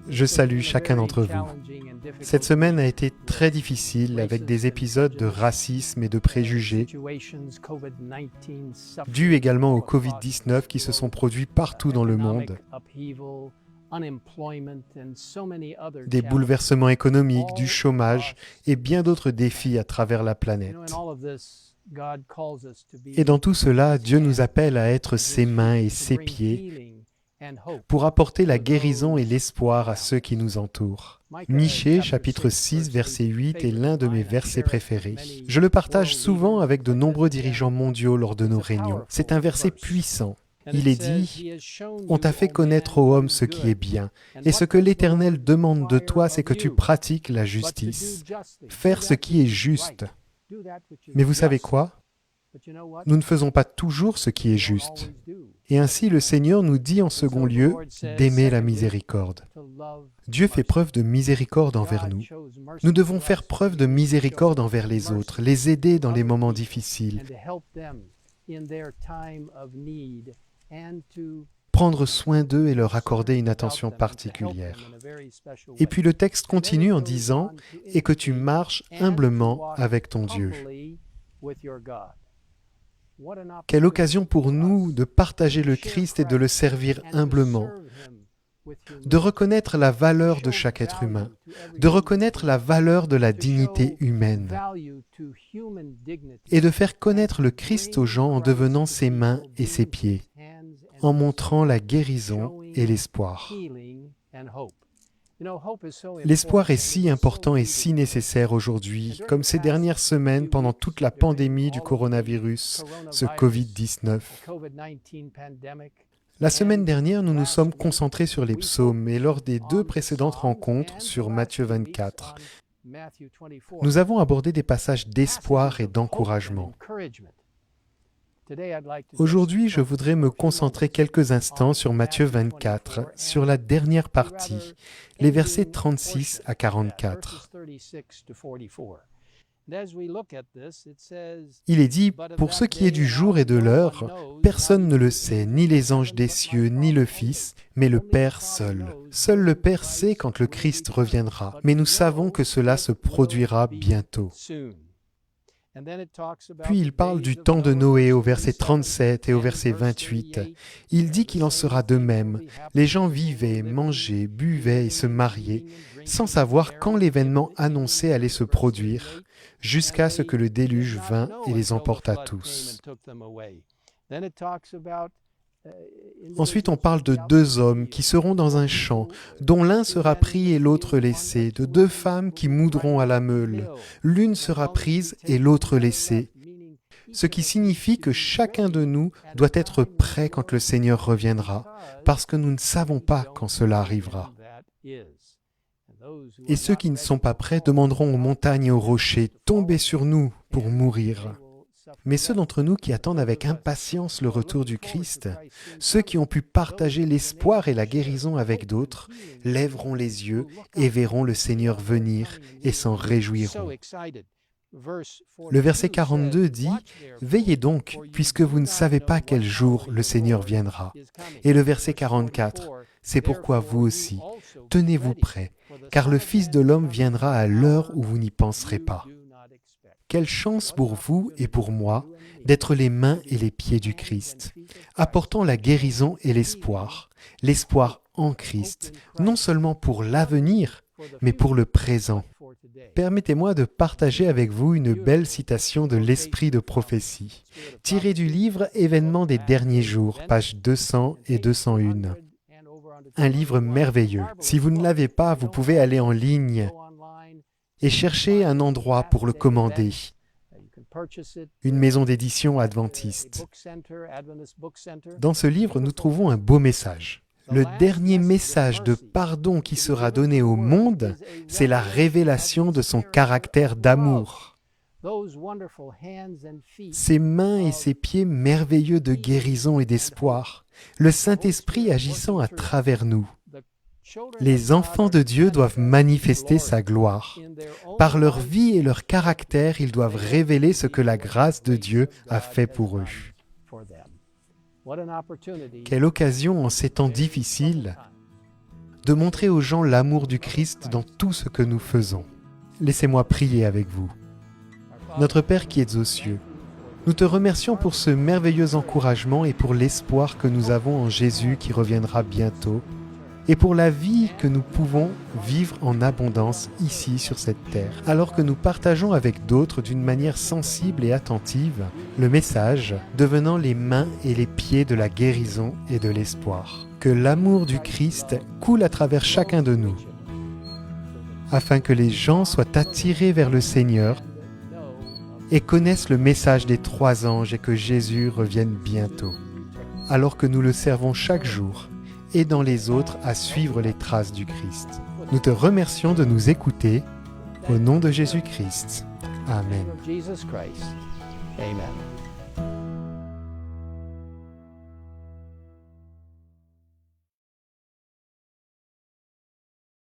Je salue chacun d'entre vous. Cette semaine a été très difficile avec des épisodes de racisme et de préjugés, dus également au Covid-19 qui se sont produits partout dans le monde, des bouleversements économiques, du chômage et bien d'autres défis à travers la planète. Et dans tout cela, Dieu nous appelle à être ses mains et ses pieds pour apporter la guérison et l'espoir à ceux qui nous entourent. Michée, chapitre 6, verset 8 est l'un de mes versets préférés. Je le partage souvent avec de nombreux dirigeants mondiaux lors de nos réunions. C'est un verset puissant. Il est dit « On t'a fait connaître ô homme ce qui est bien, et ce que l'Éternel demande de toi, c'est que tu pratiques la justice, faire ce qui est juste. » Mais vous savez quoi? Nous ne faisons pas toujours ce qui est juste. Et ainsi le Seigneur nous dit en second lieu d'aimer la miséricorde. Dieu fait preuve de miséricorde envers nous. Nous devons faire preuve de miséricorde envers les autres, les aider dans les moments difficiles, prendre soin d'eux et leur accorder une attention particulière. Et puis le texte continue en disant « Et que tu marches humblement avec ton Dieu ». Quelle occasion pour nous de partager le Christ et de le servir humblement, de reconnaître la valeur de chaque être humain, de reconnaître la valeur de la dignité humaine et de faire connaître le Christ aux gens en devenant ses mains et ses pieds, en montrant la guérison et l'espoir. L'espoir est si important et si nécessaire aujourd'hui, comme ces dernières semaines pendant toute la pandémie du coronavirus, ce Covid-19. La semaine dernière, nous nous sommes concentrés sur les psaumes et lors des 2 précédentes rencontres sur Matthieu 24, nous avons abordé des passages d'espoir et d'encouragement. Aujourd'hui, je voudrais me concentrer quelques instants sur Matthieu 24, sur la dernière partie, les versets 36 à 44. Il est dit, « Pour ce qui est du jour et de l'heure, personne ne le sait, ni les anges des cieux, ni le Fils, mais le Père seul. Seul le Père sait quand le Christ reviendra, mais nous savons que cela se produira bientôt. » Puis il parle du temps de Noé au verset 37 et au verset 28. Il dit qu'il en sera de même. Les gens vivaient, mangeaient, buvaient et se mariaient, sans savoir quand l'événement annoncé allait se produire, jusqu'à ce que le déluge vînt et les emporta tous. Ensuite, on parle de 2 hommes qui seront dans un champ, dont l'un sera pris et l'autre laissé, de 2 femmes qui moudront à la meule. L'une sera prise et l'autre laissée. Ce qui signifie que chacun de nous doit être prêt quand le Seigneur reviendra, parce que nous ne savons pas quand cela arrivera. Et ceux qui ne sont pas prêts demanderont aux montagnes et aux rochers, « Tombez sur nous pour mourir ». Mais ceux d'entre nous qui attendent avec impatience le retour du Christ, ceux qui ont pu partager l'espoir et la guérison avec d'autres, lèveront les yeux et verront le Seigneur venir et s'en réjouiront. Le verset 42 dit « Veillez donc, puisque vous ne savez pas quel jour le Seigneur viendra. » Et le verset 44 « C'est pourquoi vous aussi, tenez-vous prêts, car le Fils de l'homme viendra à l'heure où vous n'y penserez pas. » Quelle chance pour vous et pour moi d'être les mains et les pieds du Christ, apportant la guérison et l'espoir en Christ, non seulement pour l'avenir, mais pour le présent. Permettez-moi de partager avec vous une belle citation de l'Esprit de prophétie, tirée du livre Événements des derniers jours, pages 200 et 201. Un livre merveilleux. Si vous ne l'avez pas, vous pouvez aller en ligne et chercher un endroit pour le commander. Une maison d'édition adventiste. Dans ce livre, nous trouvons un beau message. Le dernier message de pardon qui sera donné au monde, c'est la révélation de son caractère d'amour. Ses mains et ses pieds merveilleux de guérison et d'espoir, le Saint-Esprit agissant à travers nous. Les enfants de Dieu doivent manifester sa gloire. Par leur vie et leur caractère, ils doivent révéler ce que la grâce de Dieu a fait pour eux. Quelle occasion en ces temps difficiles de montrer aux gens l'amour du Christ dans tout ce que nous faisons. Laissez-moi prier avec vous. Notre Père qui es aux cieux, nous te remercions pour ce merveilleux encouragement et pour l'espoir que nous avons en Jésus qui reviendra bientôt, et pour la vie que nous pouvons vivre en abondance ici sur cette terre, alors que nous partageons avec d'autres d'une manière sensible et attentive le message, devenant les mains et les pieds de la guérison et de l'espoir. Que l'amour du Christ coule à travers chacun de nous, afin que les gens soient attirés vers le Seigneur et connaissent le message des 3 anges et que Jésus revienne bientôt, alors que nous le servons chaque jour, aidant les autres à suivre les traces du Christ. Nous te remercions de nous écouter. Au nom de Jésus-Christ. Amen. Amen.